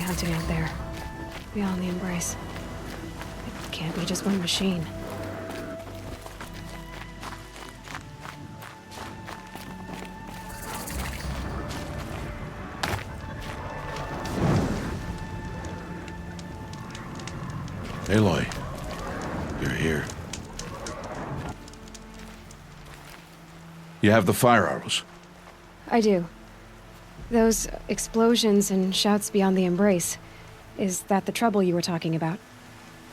hunting out there, beyond the Embrace? It can't be just one machine. Aloy, you're here. You have the fire arrows? I do. Those explosions and shouts beyond the Embrace. Is that the trouble you were talking about?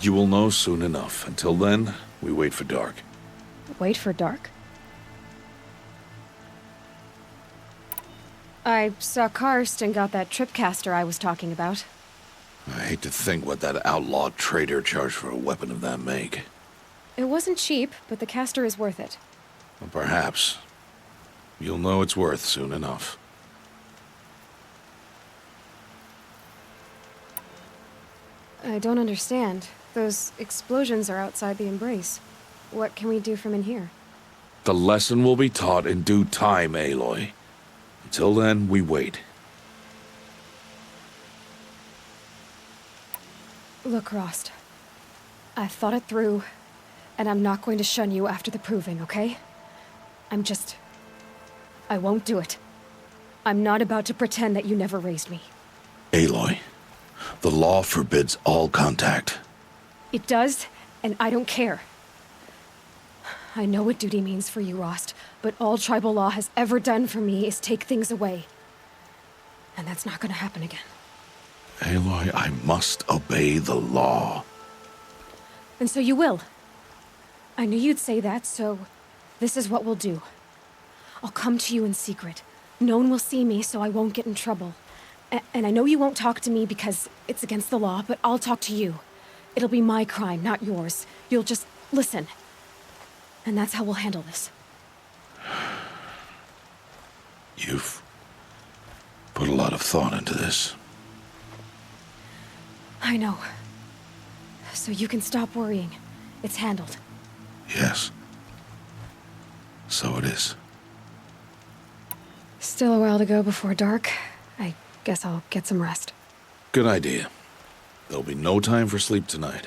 You will know soon enough. Until then, we wait for dark. Wait for dark? I saw Karst and got that tripcaster I was talking about. I hate to think what that outlaw trader charged for a weapon of that make. It wasn't cheap, but the caster is worth it. Well, perhaps. You'll know it's worth soon enough. I don't understand. Those explosions are outside the Embrace. What can we do from in here? The lesson will be taught in due time, Aloy. Until then, we wait. Look, Rost. I've thought it through, and I'm not going to shun you after the proving, okay? I won't do it. I'm not about to pretend that you never raised me. Aloy, the law forbids all contact. It does, and I don't care. I know what duty means for you, Rost, but all tribal law has ever done for me is take things away. And that's not gonna happen again. Aloy, I must obey the law. And so you will. I knew you'd say that, so this is what we'll do. I'll come to you in secret. No one will see me, so I won't get in trouble. And I know you won't talk to me because it's against the law, but I'll talk to you. It'll be my crime, not yours. You'll just listen. And that's how we'll handle this. You've put a lot of thought into this. I know. So you can stop worrying. It's handled. Yes. So it is. Still a while to go before dark. I guess I'll get some rest. Good idea. There'll be no time for sleep tonight.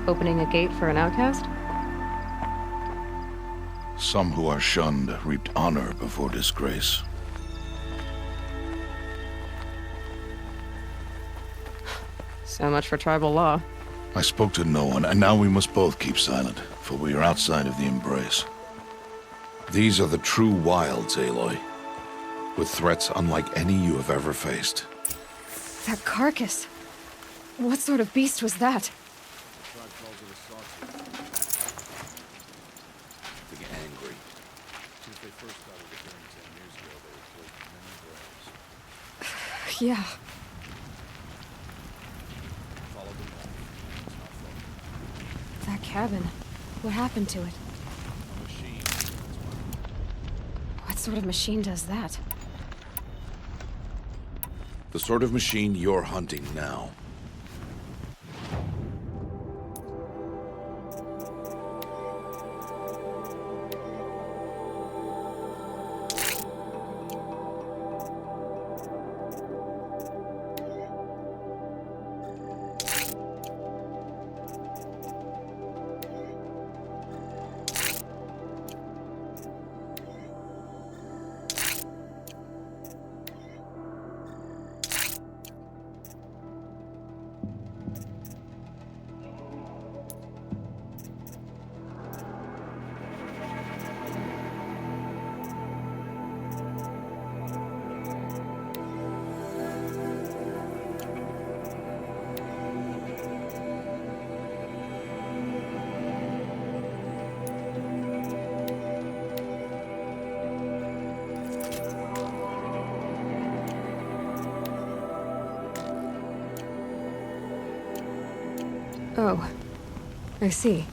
Opening a gate for an outcast? Some who are shunned reaped honor before disgrace. So much for tribal law. I spoke to no one, and now we must both keep silent, for we are outside of the Embrace. These are the true wilds, Aloy, with threats unlike any you have ever faced. That carcass. What sort of beast was that? Angry. Since they first started appearing 10 years ago, they have killed many braves. Yeah. Follow them all. It's not far. That cabin. What happened to it? A machine. That's why. What sort of machine does that? The sort of machine you're hunting now. Oh, I see.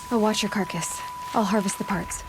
I'll watch your carcass. I'll harvest the parts.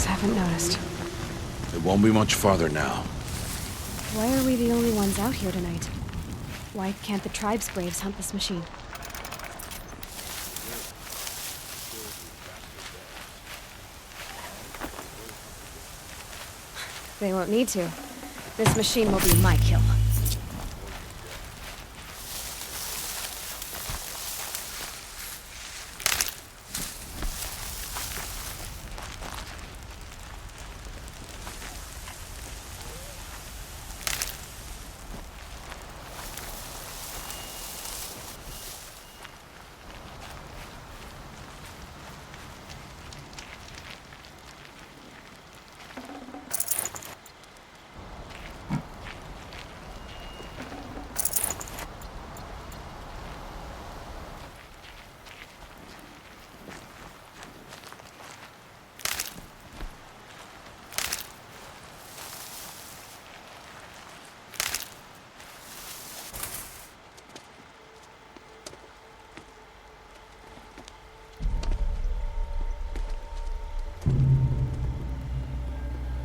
Haven't noticed. It won't be much farther now. Why are we the only ones out here tonight? Why can't the tribe's braves hunt this machine? They won't need to. This machine will be my kill.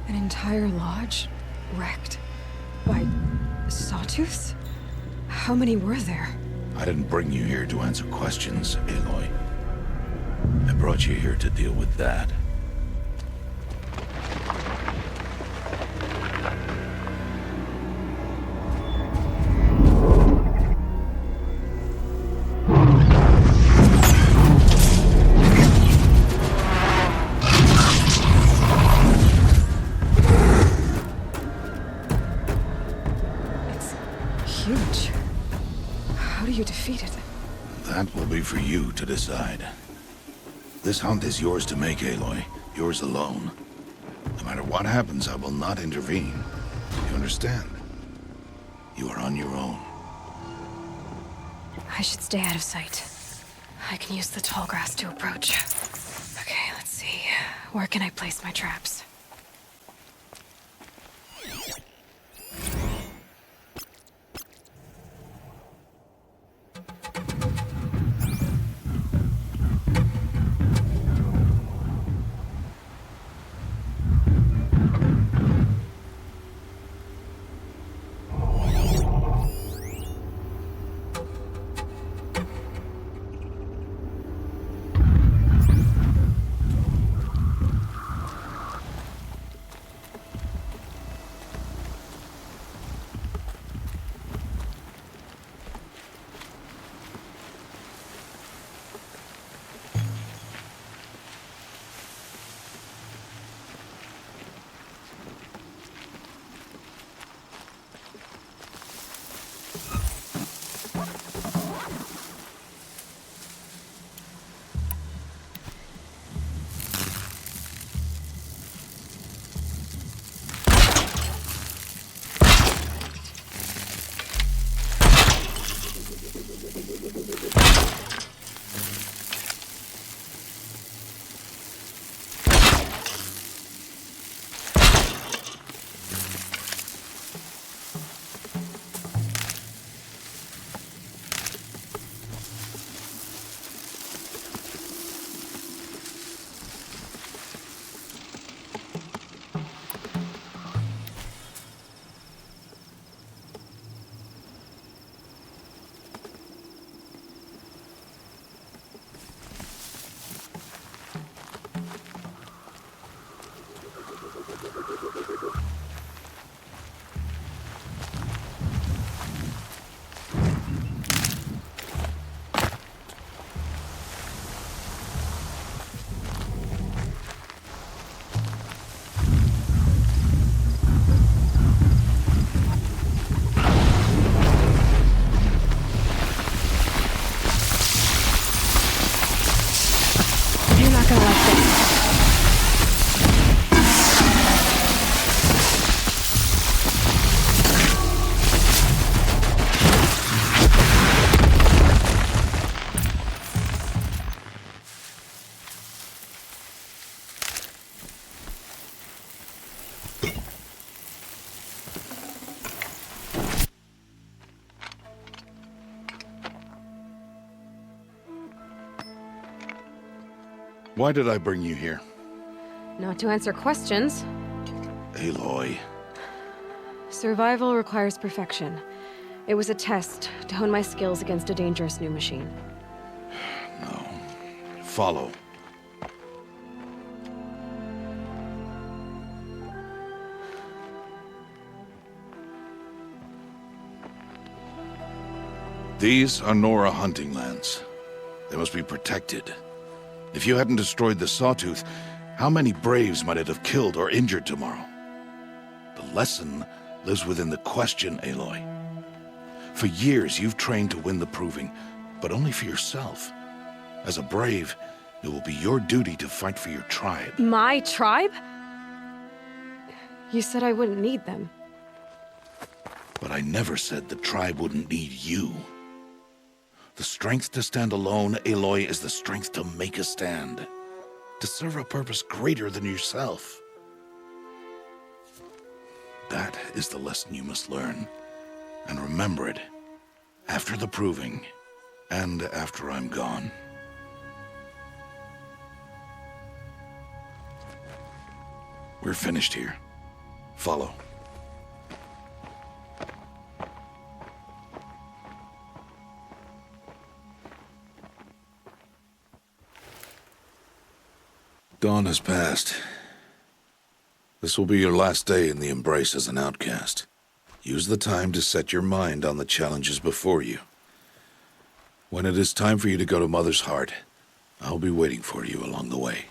An entire lodge wrecked by sawtooths? How many were there? I didn't bring you here to answer questions, Aloy. I brought you here to deal with that. Huge. How do you defeat it? That will be for you to decide. This hunt is yours to make, Aloy. Yours alone. No matter what happens, I will not intervene. You understand? You are on your own. I should stay out of sight. I can use the tall grass to approach. Okay, let's see. Where can I place my traps? You're not gonna like this. Why did I bring you here? Not to answer questions. Aloy. Survival requires perfection. It was a test to hone my skills against a dangerous new machine. No. Follow. These are Nora hunting lands. They must be protected. If you hadn't destroyed the Sawtooth, how many Braves might it have killed or injured tomorrow? The lesson lives within the question, Aloy. For years, you've trained to win the proving, but only for yourself. As a Brave, it will be your duty to fight for your tribe. My tribe? You said I wouldn't need them. But I never said the tribe wouldn't need you. The strength to stand alone, Aloy, is the strength to make a stand. To serve a purpose greater than yourself. That is the lesson you must learn. And remember it. After the proving. And after I'm gone. We're finished here. Follow. Dawn has passed. This will be your last day in the Embrace as an outcast. Use the time to set your mind on the challenges before you. When it is time for you to go to Mother's Heart, I'll be waiting for you along the way.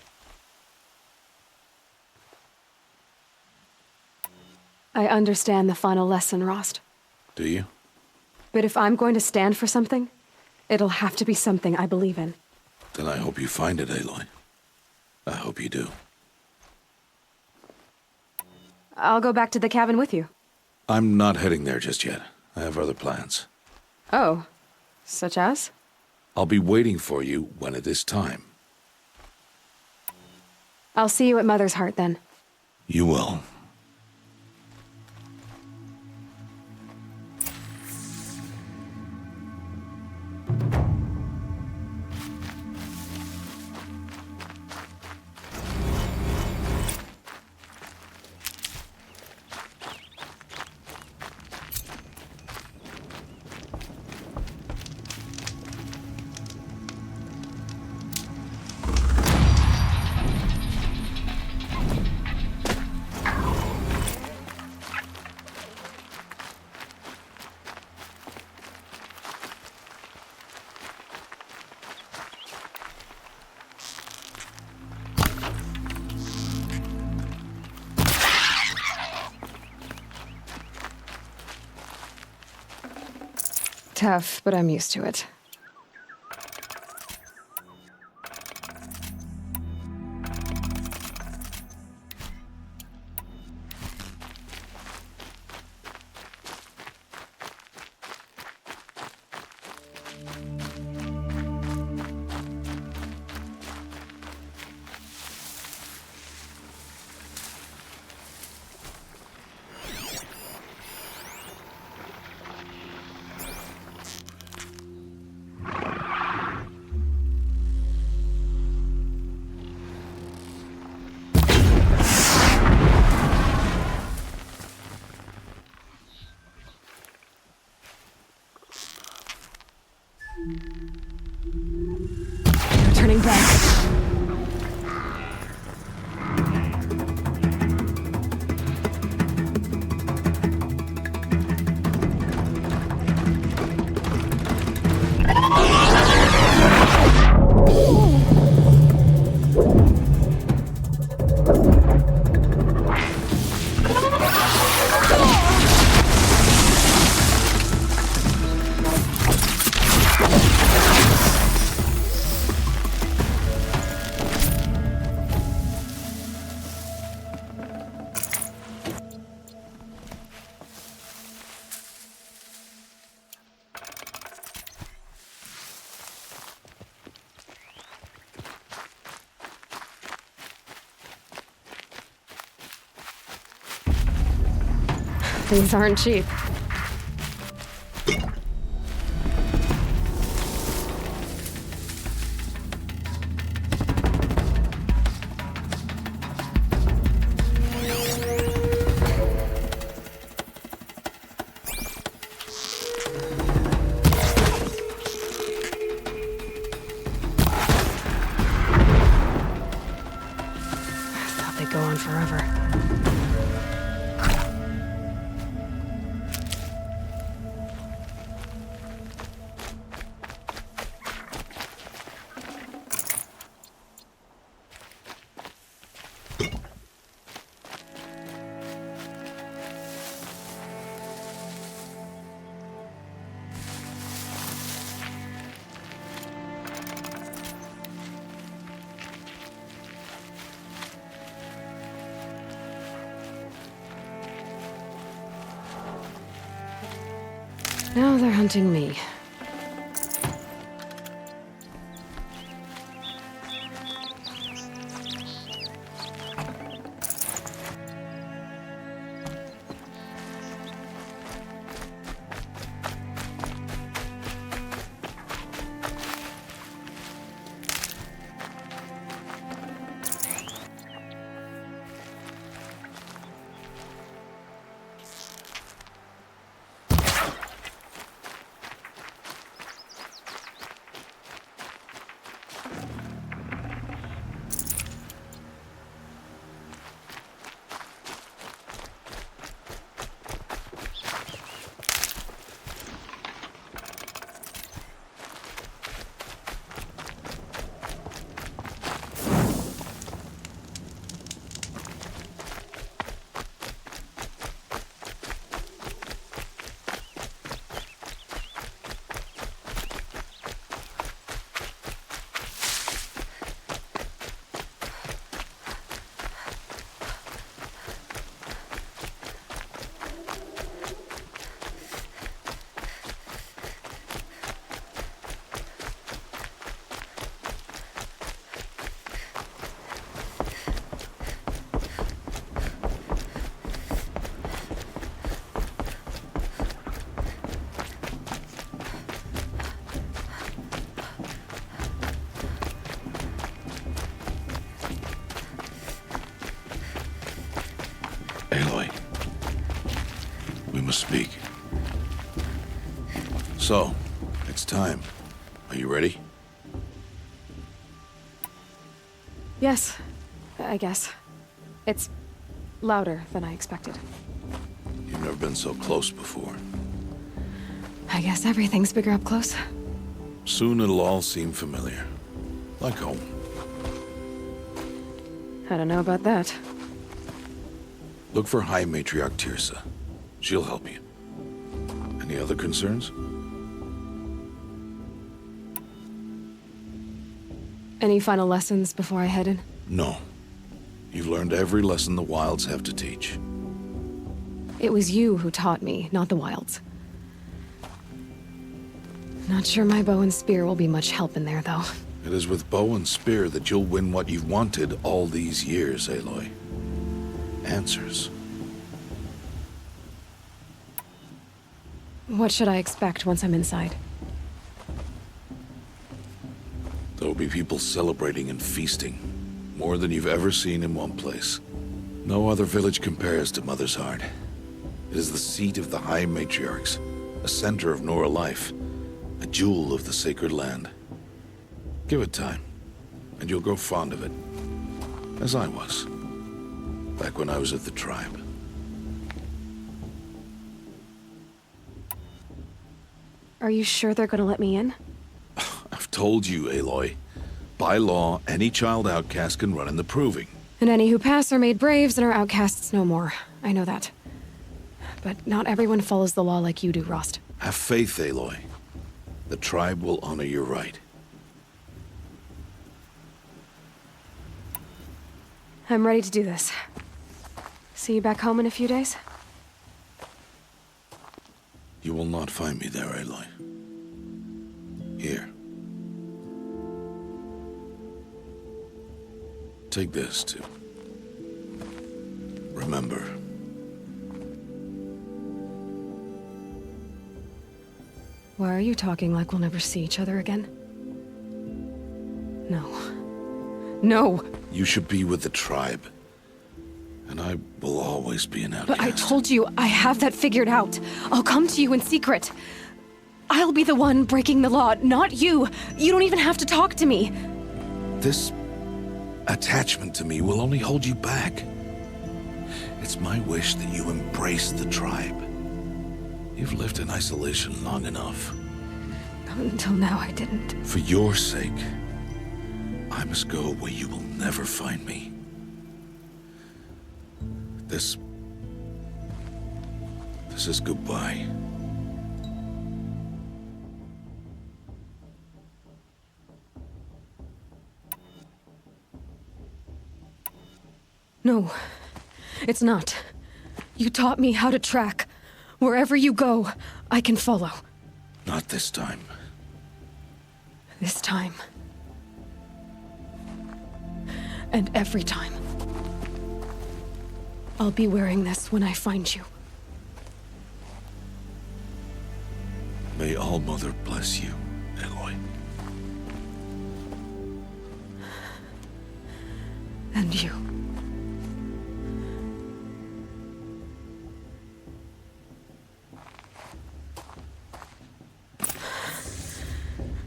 I understand the final lesson, Rost. Do you? But if I'm going to stand for something, it'll have to be something I believe in. Then I hope you find it, Aloy. I hope you do. I'll go back to the cabin with you. I'm not heading there just yet. I have other plans. Oh. Such as? I'll be waiting for you when it is time. I'll see you at Mother's Heart then. You will. Tough, but I'm used to it. Turning back. These aren't cheap. Thought they'd go on forever. Now they're hunting me. speak. So, it's time. Are you ready? Yes, I guess. It's louder than I expected. You've never been so close before. I guess everything's bigger up close. Soon it'll all seem familiar. Like home. I don't know about that. Look for High Matriarch Tirsa. She'll help you. Any other concerns? Any final lessons before I head in? No. You've learned every lesson the Wilds have to teach. It was you who taught me, not the Wilds. Not sure my bow and spear will be much help in there, though. It is with bow and spear that you'll win what you've wanted all these years, Aloy. Answers. What should I expect once I'm inside? There'll be people celebrating and feasting. More than you've ever seen in one place. No other village compares to Mother's Heart. It is the seat of the High Matriarchs, a center of Nora life, a jewel of the sacred land. Give it time, and you'll grow fond of it. As I was, back when I was at the tribe. Are you sure they're gonna let me in? I've told you, Aloy. By law, any child outcast can run in the proving. And any who pass are made braves and are outcasts no more. I know that. But not everyone follows the law like you do, Rost. Have faith, Aloy. The tribe will honor your right. I'm ready to do this. See you back home in a few days? You will not find me there, Aloy. Here. Take this, too. Remember. Why are you talking like we'll never see each other again? No. No! You should be with the tribe. And I will always be an outcast. But I told you, I have that figured out. I'll come to you in secret. I'll be the one breaking the law, not you. You don't even have to talk to me. This attachment to me will only hold you back. It's my wish that you embrace the tribe. You've lived in isolation long enough. Until now, I didn't. For your sake, I must go where you will never find me. This is goodbye. No, it's not. You taught me how to track. Wherever you go, I can follow. Not this time. This time. And every time. I'll be wearing this when I find you. May All-Mother bless you, Aloy. And you.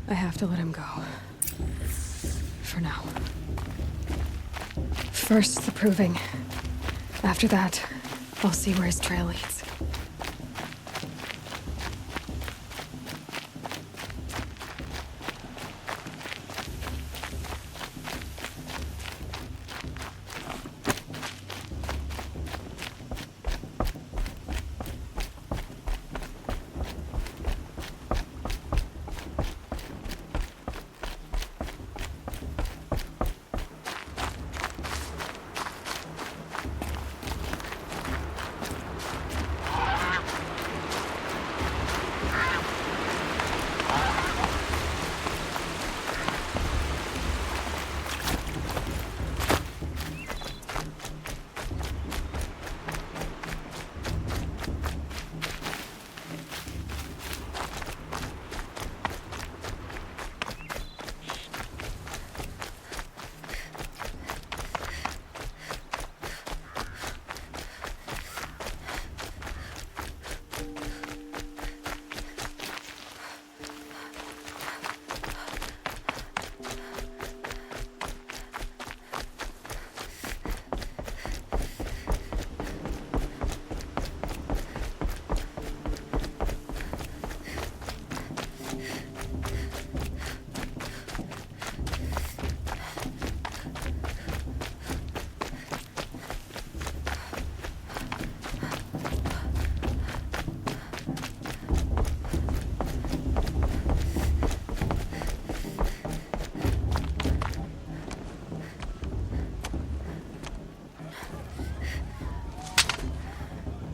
I have to let him go. For now. First, the proving. After that, I'll see where his trail leads.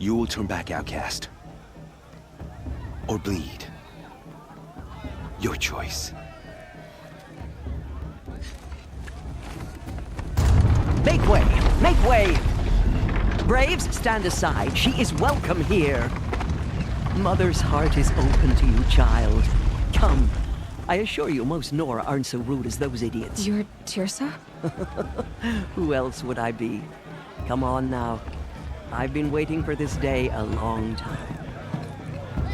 You will turn back outcast. Or bleed. Your choice. Make way! Make way! Braves, stand aside. She is welcome here. Mother's heart is open to you, child. Come. I assure you, most Nora aren't so rude as those idiots. You're Tirsa? Who else would I be? Come on now. I've been waiting for this day a long time.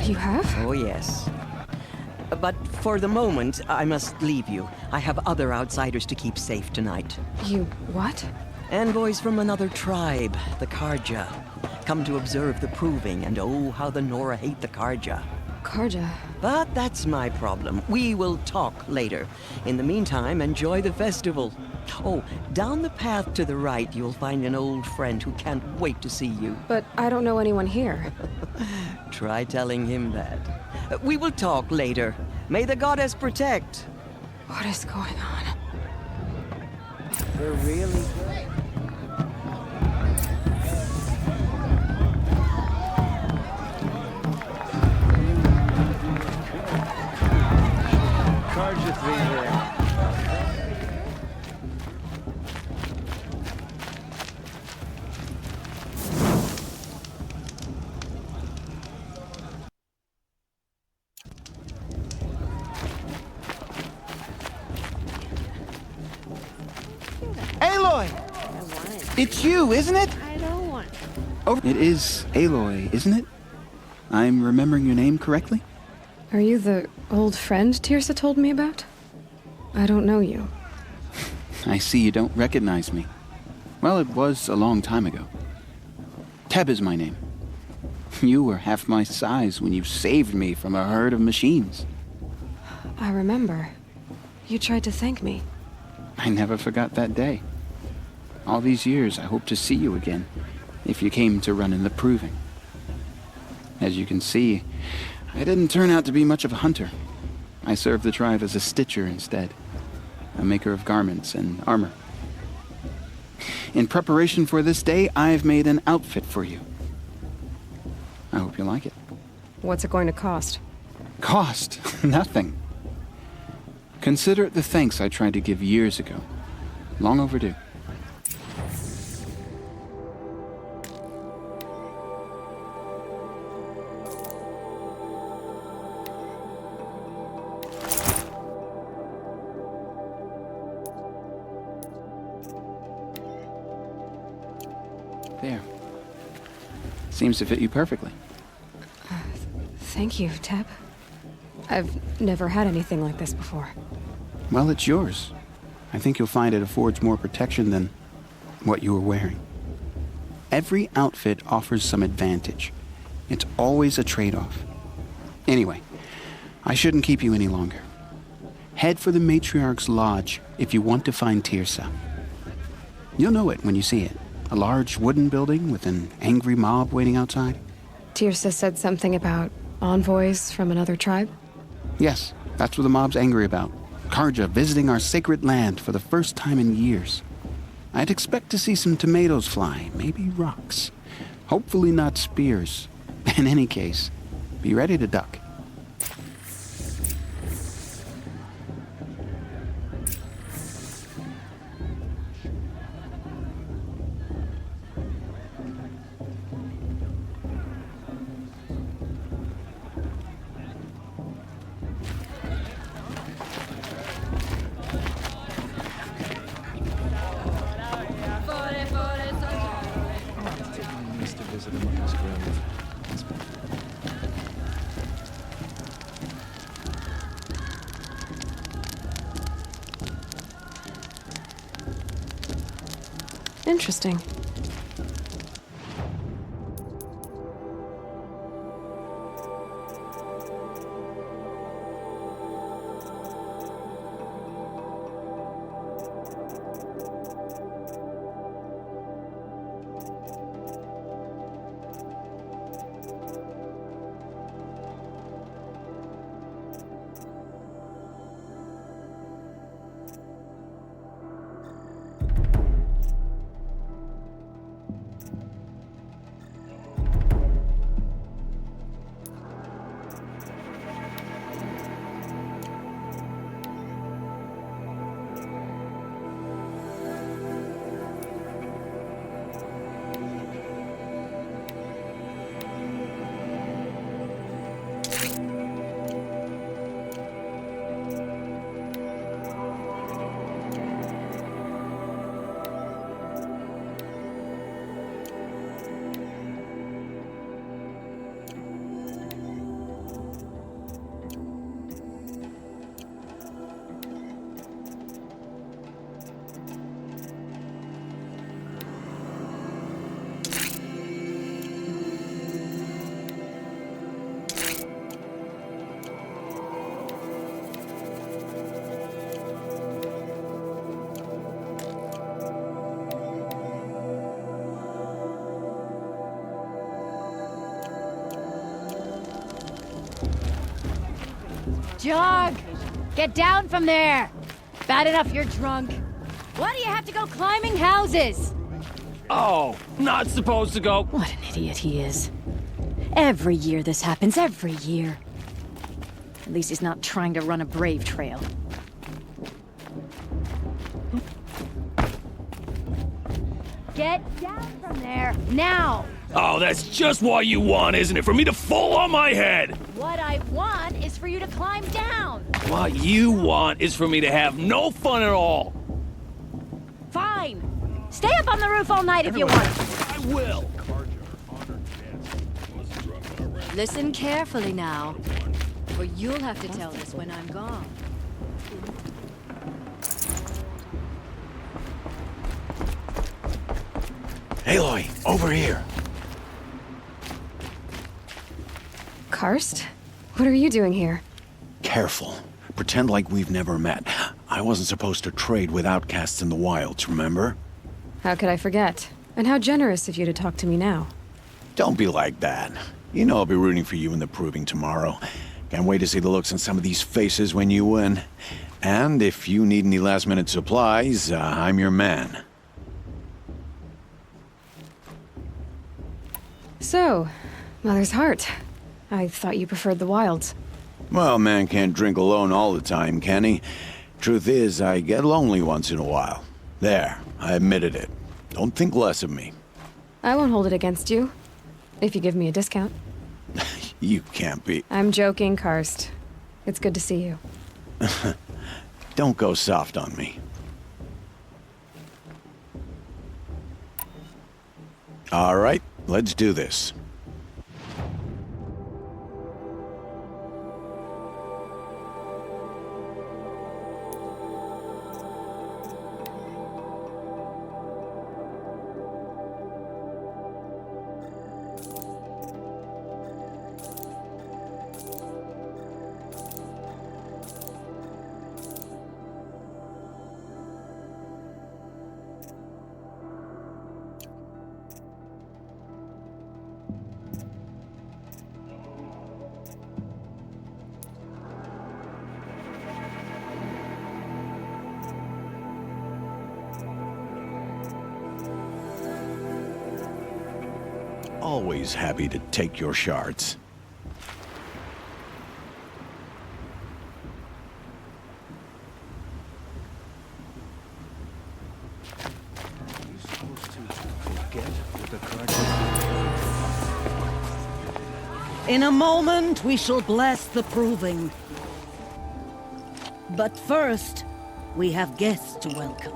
You have? Oh, yes. But for the moment, I must leave you. I have other outsiders to keep safe tonight. You what? Envoys from another tribe, the Karja. Come to observe the proving, and oh, how the Nora hate the Karja. Karja. But that's my problem. We will talk later. In the meantime, enjoy the festival. Oh, down the path to the right, you'll find an old friend who can't wait to see you. But I don't know anyone here. Try telling him that. We will talk later. May the goddess protect. What is going on? We're really good. Karja 3 there. Aloy! It's you, isn't it? I don't want. Oh, it is Aloy, isn't it? I'm remembering your name correctly? Are you the old friend Tirsa told me about? I don't know you. I see you don't recognize me. Well, it was a long time ago. Teb is my name. You were half my size when you saved me from a herd of machines. I remember. You tried to thank me. I never forgot that day. All these years, I hope to see you again, if you came to run in the proving. As you can see, I didn't turn out to be much of a hunter. I served the tribe as a stitcher instead, a maker of garments and armor. In preparation for this day, I've made an outfit for you. I hope you like it. What's it going to cost? Cost? Nothing. Consider it the thanks I tried to give years ago. Long overdue. There. Seems to fit you perfectly. Thank you, Teb. I've never had anything like this before. Well, it's yours. I think you'll find it affords more protection than what you were wearing. Every outfit offers some advantage. It's always a trade-off. Anyway, I shouldn't keep you any longer. Head for the Matriarch's Lodge if you want to find Tirsa. You'll know it when you see it. A large wooden building with an angry mob waiting outside. Tirsa said something about envoys from another tribe? Yes, that's what the mob's angry about. Karja visiting our sacred land for the first time in years. I'd expect to see some tomatoes fly, maybe rocks. Hopefully not spears. In any case, be ready to duck. Mr. Visit him on his grave. Interesting. jog! Get down from there! Bad enough you're drunk. Why do you have to go climbing houses? Oh, not supposed to go. What an idiot he is. Every year this happens, every year. At least he's not trying to run a brave trail. Get down from there, now! Oh, that's just what you want, isn't it? For me to fall on my head! What I want is for you to climb down! What you want is for me to have no fun at all. Fine! Stay up on the roof all night if you want. I will. Listen carefully now, for you'll have to tell this when I'm gone. Aloy, over here. Karst? What are you doing here? Careful. Pretend like we've never met. I wasn't supposed to trade with outcasts in the wilds, remember? How could I forget? And how generous of you to talk to me now. Don't be like that. You know I'll be rooting for you in the proving tomorrow. Can't wait to see the looks on some of these faces when you win. And if you need any last-minute supplies, I'm your man. So, Mother's Heart. I thought you preferred the wilds. Well, man can't drink alone all the time, can he? Truth is, I get lonely once in a while. There, I admitted it. Don't think less of me. I won't hold it against you. If you give me a discount. You can't be... I'm joking, Karst. It's good to see you. Don't go soft on me. All right, let's do this. Always happy to take your shards. In a moment, we shall bless the proving. But first, we have guests to welcome.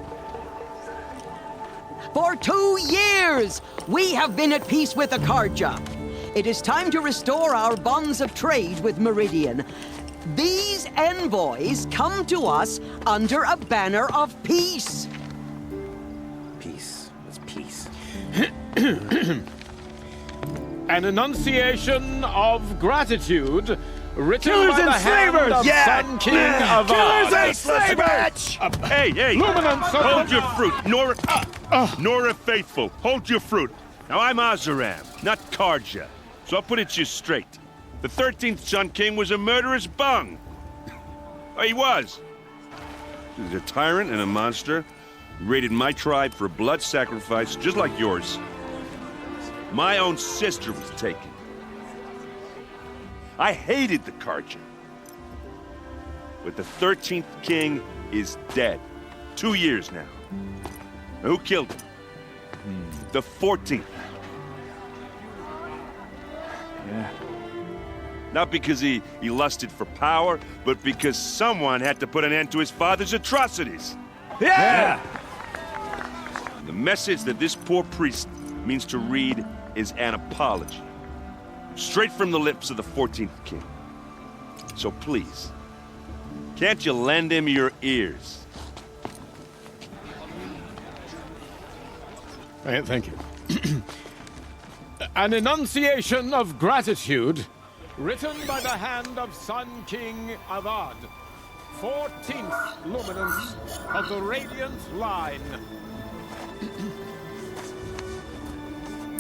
For 2 years, we have been at peace with Akarja. It is time to restore our bonds of trade with Meridian. These envoys come to us under a banner of peace. Peace. What's peace? An enunciation of gratitude written Killers by and the hand slavers! of Yeah! Sun King Avad. Killers and slavers! Hey! Luminance of Hold the- your fruit, Nora Faithful. Hold your fruit. Now I'm Azaram, not Karja. So I'll put it to you straight. The 13th Sun King was a murderous bung. Oh, he was. He was a tyrant and a monster. He raided my tribe for a blood sacrifice, just like yours. My own sister was taken. I hated the Karja. But the 13th king is dead. 2 years now. Who killed him? The 14th. Yeah. Not because he lusted for power, but because someone had to put an end to his father's atrocities. Yeah! The message that this poor priest means to read is an apology. Straight from the lips of the 14th king. So please, can't you lend him your ears? Thank you. An enunciation of gratitude written by the hand of Sun King Avad, 14th luminance of the Radiant Line.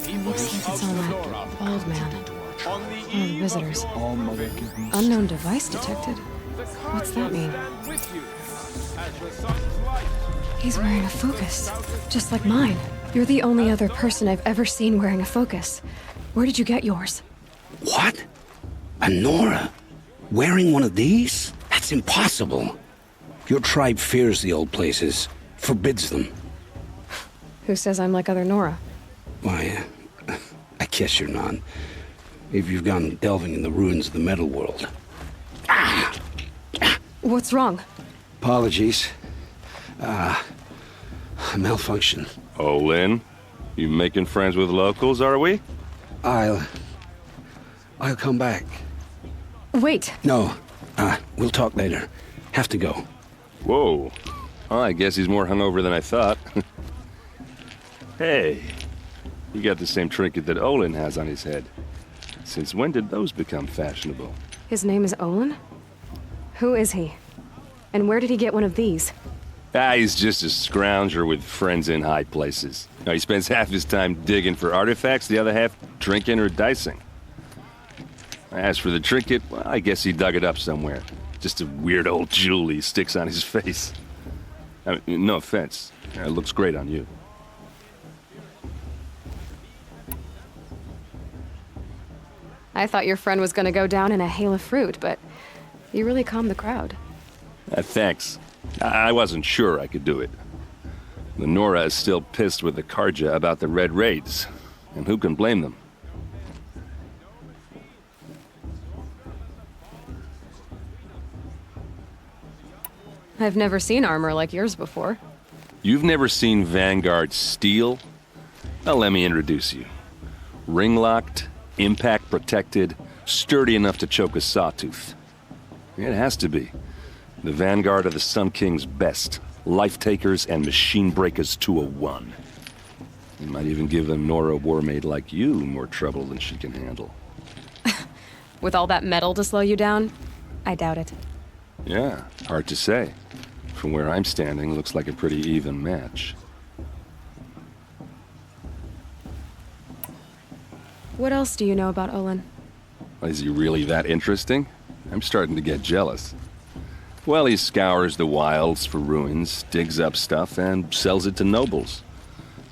It looks like it's on that bald man. On the One of the eve visitors. of your proving, Unknown device detected. What's that mean? Stand with you as the sun's light. He's wearing a focus, just like mine. You're the only other person I've ever seen wearing a focus. Where did you get yours? What? A Nora? Wearing one of these? That's impossible. Your tribe fears the old places, forbids them. Who says I'm like other Nora? Why, I guess you're not. If you've gone delving in the ruins of the metal world. What's wrong? Apologies. A malfunction. Oh, Lynn? You making friends with locals, are we? I'll come back. Wait. No, we'll talk later. Have to go. Whoa. Well, I guess he's more hungover than I thought. Hey, you got the same trinket that Olin has on his head. Since when did those become fashionable? His name is Olin? Who is he? And where did he get one of these? He's just a scrounger with friends in high places. He spends half his time digging for artifacts, the other half drinking or dicing. As for the trinket, well, I guess he dug it up somewhere. Just a weird old jewel he sticks on his face. I mean, no offense. It looks great on you. I thought your friend was gonna go down in a hail of fruit, but you really calmed the crowd. Thanks. I wasn't sure I could do it. The Nora is still pissed with the Karja about the Red Raids, and who can blame them? I've never seen armor like yours before. You've never seen Vanguard steel? Well, let me introduce you. Ring-locked, impact-protected, sturdy enough to choke a sawtooth. It has to be. The Vanguard of the Sun King's best. Life-takers and machine breakers to a one. You might even give a Nora warmaid like you more trouble than she can handle. With all that metal to slow you down? I doubt it. Yeah, hard to say. From where I'm standing, looks like a pretty even match. What else do you know about Olin? Is he really that interesting? I'm starting to get jealous. Well, he scours the wilds for ruins, digs up stuff, and sells it to nobles.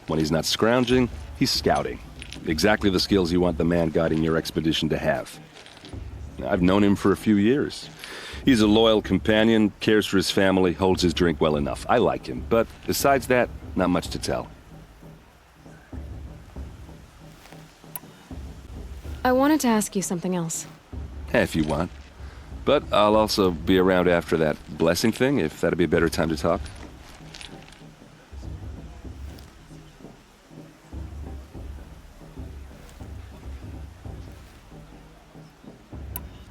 When he's not scrounging, he's scouting. Exactly the skills you want the man guiding your expedition to have. I've known him for a few years. He's a loyal companion, cares for his family, holds his drink well enough. I like him, but besides that, not much to tell. I wanted to ask you something else. If you want. But I'll also be around after that blessing thing, if that'd be a better time to talk.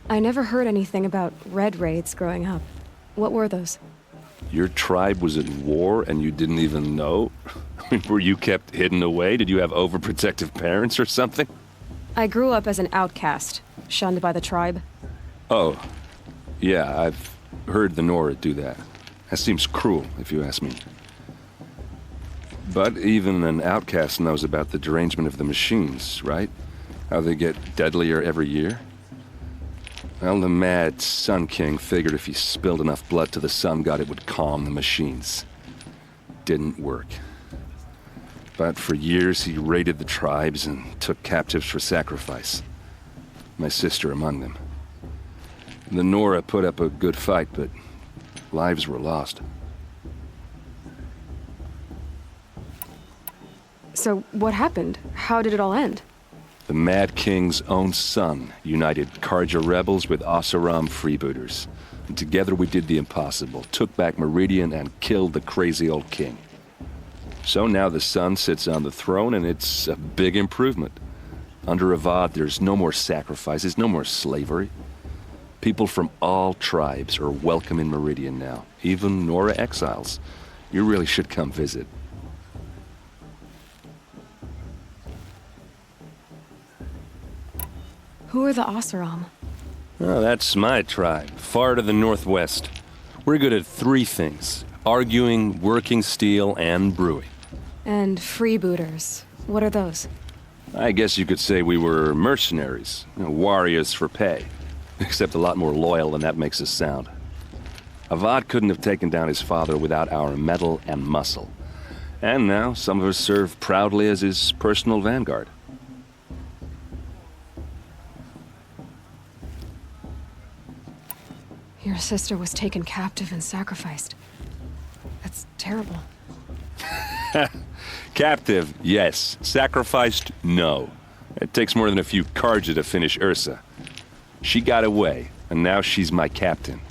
I never heard anything about Red Raids growing up. What were those? Your tribe was at war and you didn't even know? I mean, were you kept hidden away? Did you have overprotective parents or something? I grew up as an outcast, shunned by the tribe. Oh, yeah, I've heard the Nora do that. That seems cruel, if you ask me. But even an outcast knows about the derangement of the machines, right? How they get deadlier every year? Well, the mad Sun King figured if he spilled enough blood to the Sun God, it would calm the machines. Didn't work. But for years, he raided the tribes and took captives for sacrifice. My sister among them. The Nora put up a good fight, but lives were lost. So, what happened? How did it all end? The Mad King's own son united Karja rebels with Oseram freebooters. And together we did the impossible, took back Meridian and killed the crazy old king. So now the son sits on the throne and it's a big improvement. Under Avad, there's no more sacrifices, no more slavery. People from all tribes are welcome in Meridian now, even Nora exiles. You really should come visit. Who are the Oseram? Oh, that's my tribe, far to the northwest. We're good at three things: arguing, working steel, and brewing. And freebooters. What are those? I guess you could say we were mercenaries, warriors for pay. Except a lot more loyal than that makes us sound. Avad couldn't have taken down his father without our metal and muscle. And now, some of us serve proudly as his personal vanguard. Your sister was taken captive and sacrificed. That's terrible. Captive, yes. Sacrificed, no. It takes more than a few Carja to finish Ursa. She got away, and now she's my captain.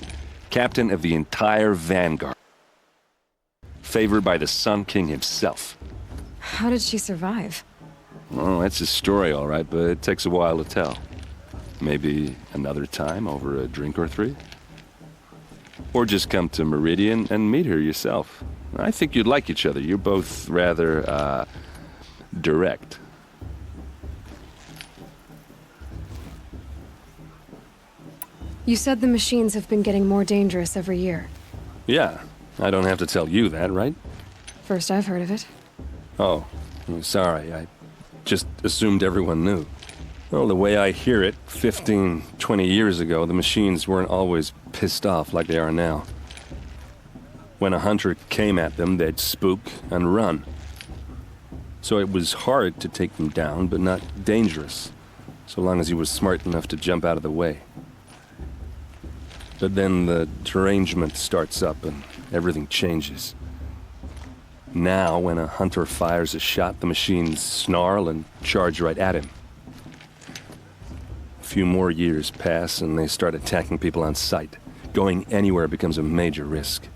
Captain of the entire vanguard. Favored by the Sun King himself. How did she survive? Well, that's his story, all right, but it takes a while to tell. Maybe another time over a drink or three? Or just come to Meridian and meet her yourself. I think you'd like each other. You're both rather, direct. You said the machines have been getting more dangerous every year. Yeah, I don't have to tell you that, right? First I've heard of it. Oh, I'm sorry. I just assumed everyone knew. Well, the way I hear it, 15, 20 years ago, the machines weren't always pissed off like they are now. When a hunter came at them, they'd spook and run. So it was hard to take them down, but not dangerous, so long as he was smart enough to jump out of the way. But then the derangement starts up and everything changes. Now, when a hunter fires a shot, the machines snarl and charge right at him. A few more years pass and they start attacking people on sight. Going anywhere becomes a major risk.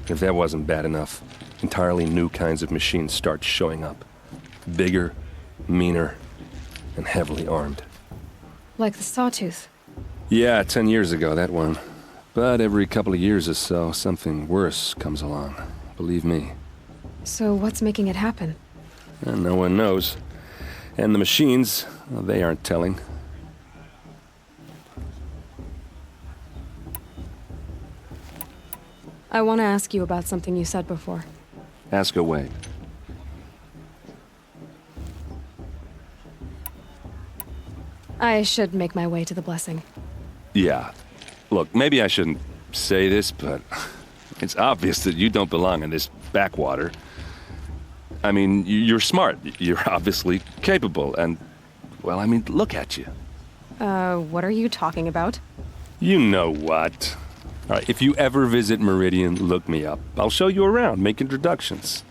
If that wasn't bad enough, entirely new kinds of machines start showing up. Bigger, meaner, and heavily armed. Like the Sawtooth. Yeah, 10 years ago, that one. But every couple of years or so, something worse comes along. Believe me. So what's making it happen? And no one knows. And the machines, well, they aren't telling. I want to ask you about something you said before. Ask away. I should make my way to the blessing. Yeah. Look, maybe I shouldn't say this, but it's obvious that you don't belong in this backwater. I mean, you're smart. You're obviously capable, and, well, I mean, look at you. What are you talking about? You know what. All right, if you ever visit Meridian, look me up. I'll show you around, make introductions.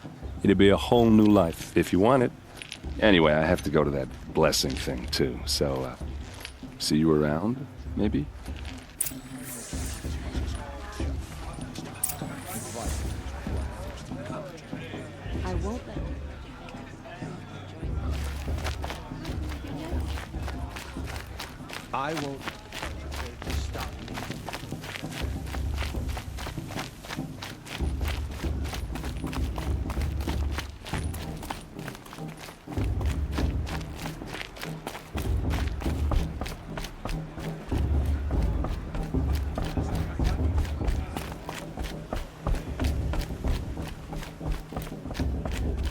It'll be a whole new life, if you want it. Anyway, I have to go to that blessing thing, too, so, see you around, maybe? I won't let... I won't stop me.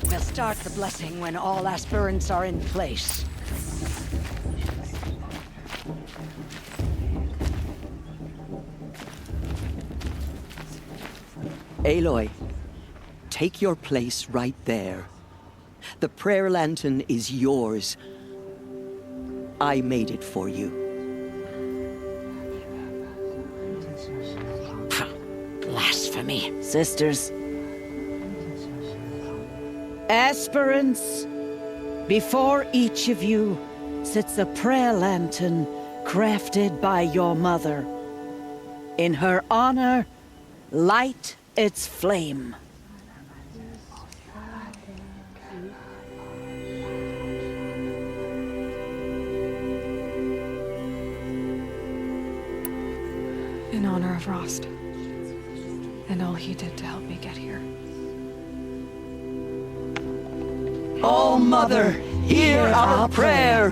We'll start the blessing when all aspirants are in place. Aloy, take your place right there. The prayer lantern is yours. I made it for you. Blasphemy. Sisters. Aspirants, before each of you sits a prayer lantern crafted by your mother. In her honor, light its flame. In honor of Rost. And all he did to help me get here. Oh, Mother, hear our prayer.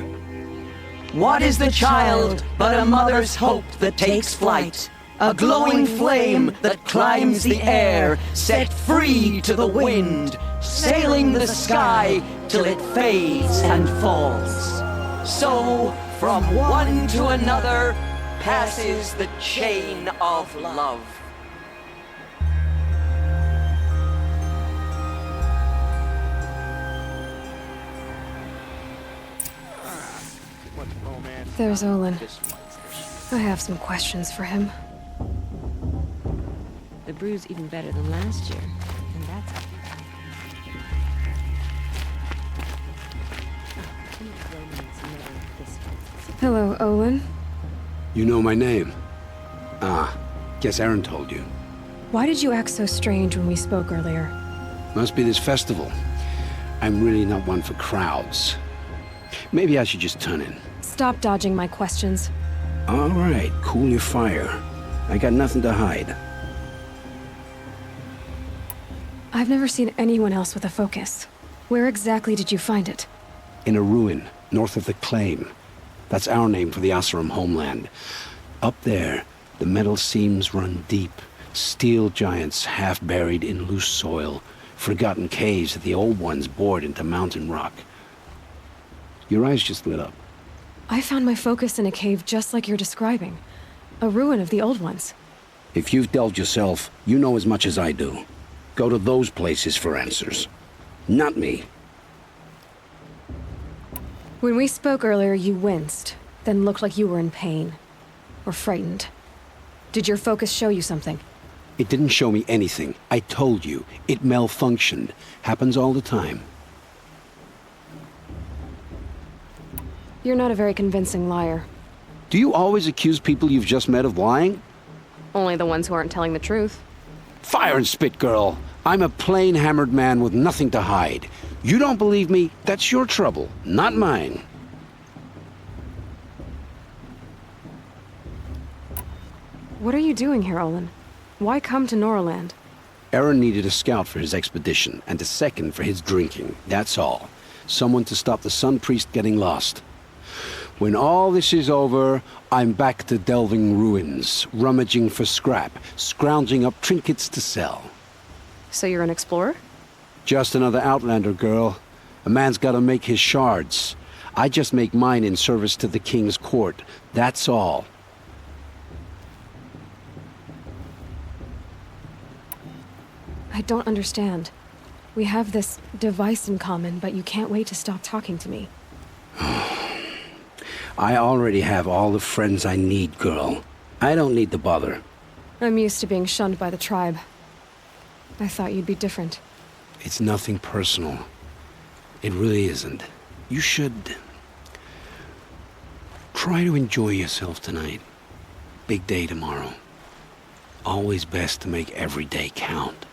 What is the child but a mother's hope that takes flight? A glowing flame that climbs the air, set free to the wind, sailing the sky till it fades and falls. So, from one to another, passes the chain of love. There's Olin. I have some questions for him. The brew's even better than last year, and that's how. Hello, Olin. You know my name? Ah, guess Aaron told you. Why did you act so strange when we spoke earlier? Must be this festival. I'm really not one for crowds. Maybe I should just turn in. Stop dodging my questions. All right, cool your fire. I got nothing to hide. I've never seen anyone else with a focus. Where exactly did you find it? In a ruin, north of the Claim. That's our name for the Oseram homeland. Up there, the metal seams run deep. Steel giants half buried in loose soil. Forgotten caves that the old ones bored into mountain rock. Your eyes just lit up. I found my focus in a cave just like you're describing. A ruin of the old ones. If you've delved yourself, you know as much as I do. Go to those places for answers. Not me. When we spoke earlier, you winced, then looked like you were in pain. Or frightened. Did your focus show you something? It didn't show me anything. I told you. It malfunctioned. Happens all the time. You're not a very convincing liar. Do you always accuse people you've just met of lying? Only the ones who aren't telling the truth. Fire and spit, girl. I'm a plain hammered man with nothing to hide. You don't believe me? That's your trouble, not mine. What are you doing here, Olin? Why come to Noraland? Aaron needed a scout for his expedition, and a second for his drinking. That's all. Someone to stop the Sun Priest getting lost. When all this is over, I'm back to delving ruins, rummaging for scrap, scrounging up trinkets to sell. So you're an explorer? Just another Outlander, girl. A man's gotta make his shards. I just make mine in service to the King's court. That's all. I don't understand. We have this device in common, but you can't wait to stop talking to me. I already have all the friends I need, girl. I don't need the bother. I'm used to being shunned by the tribe. I thought you'd be different. It's nothing personal. It really isn't. You should... try to enjoy yourself tonight. Big day tomorrow. Always best to make every day count.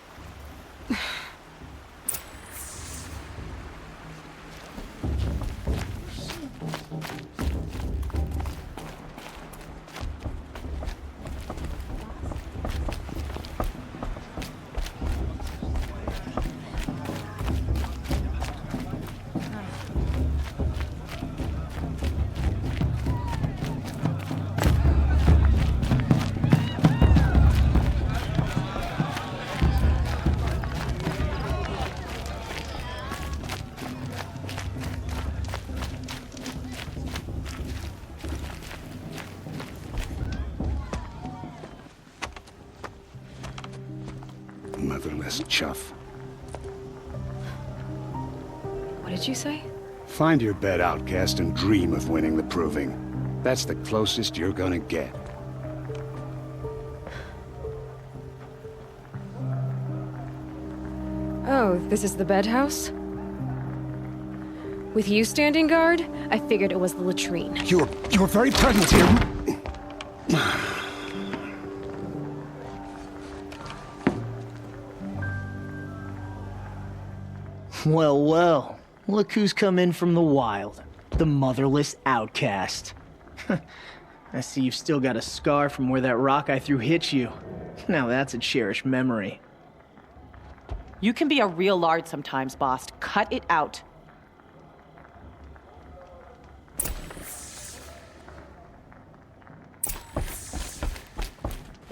Motherless chuff. What did you say? Find your bed, outcast, and dream of winning the proving. That's the closest you're gonna get. Oh, this is the bedhouse? With you standing guard, I figured it was the latrine. Your very presence here... Well, well. Look who's come in from the wild. The motherless outcast. I see you've still got a scar from where that rock I threw hit you. Now that's a cherished memory. You can be a real lard sometimes, boss. Cut it out.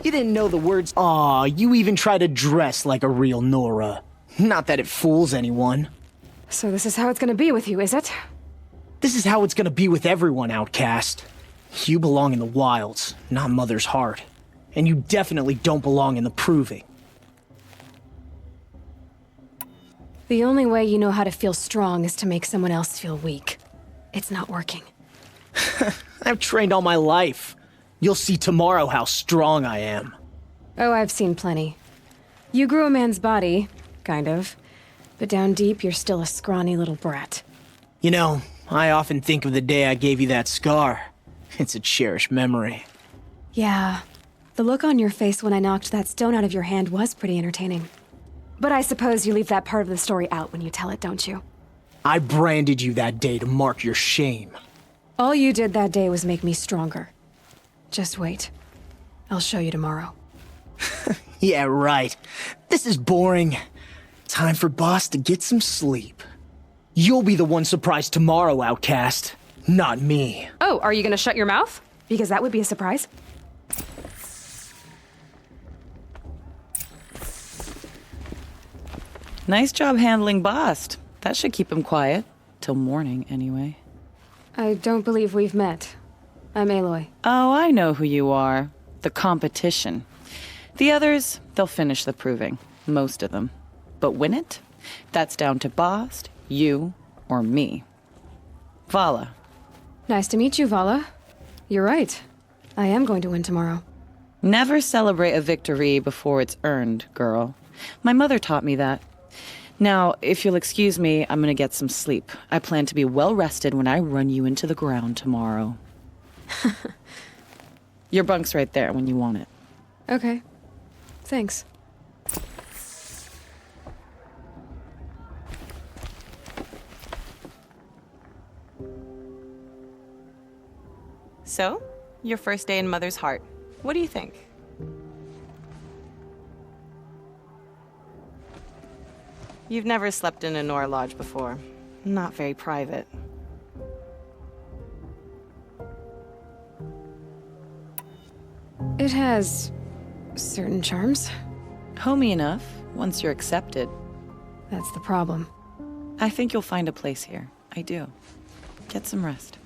You didn't know the words. Aw, you even try to dress like a real Nora. Not that it fools anyone. So this is how it's gonna be with you, is it? This is how it's gonna be with everyone, outcast. You belong in the wilds, not Mother's heart. And you definitely don't belong in the proving. The only way you know how to feel strong is to make someone else feel weak. It's not working. I've trained all my life. You'll see tomorrow how strong I am. Oh, I've seen plenty. You grew a man's body, kind of. But down deep, you're still a scrawny little brat. You know, I often think of the day I gave you that scar. It's a cherished memory. Yeah. The look on your face when I knocked that stone out of your hand was pretty entertaining. But I suppose you leave that part of the story out when you tell it, don't you? I branded you that day to mark your shame. All you did that day was make me stronger. Just wait. I'll show you tomorrow. Yeah, right. This is boring. Time for Boss to get some sleep. You'll be the one surprised tomorrow, outcast. Not me. Oh, are you gonna shut your mouth? Because that would be a surprise. Nice job handling Bast. That should keep him quiet. Till morning, anyway. I don't believe we've met. I'm Aloy. Oh, I know who you are. The competition. The others, they'll finish the proving. Most of them. But win it? That's down to Bast, you, or me. Vala. Nice to meet you, Vala. You're right. I am going to win tomorrow. Never celebrate a victory before it's earned, girl. My mother taught me that. Now, if you'll excuse me, I'm gonna get some sleep. I plan to be well rested when I run you into the ground tomorrow. Your bunk's right there when you want it. Okay. Thanks. So, your first day in Mother's heart. What do you think? You've never slept in a Nora lodge before. Not very private. It has certain charms. Homey enough, once you're accepted. That's the problem. I think you'll find a place here. I do. Get some rest.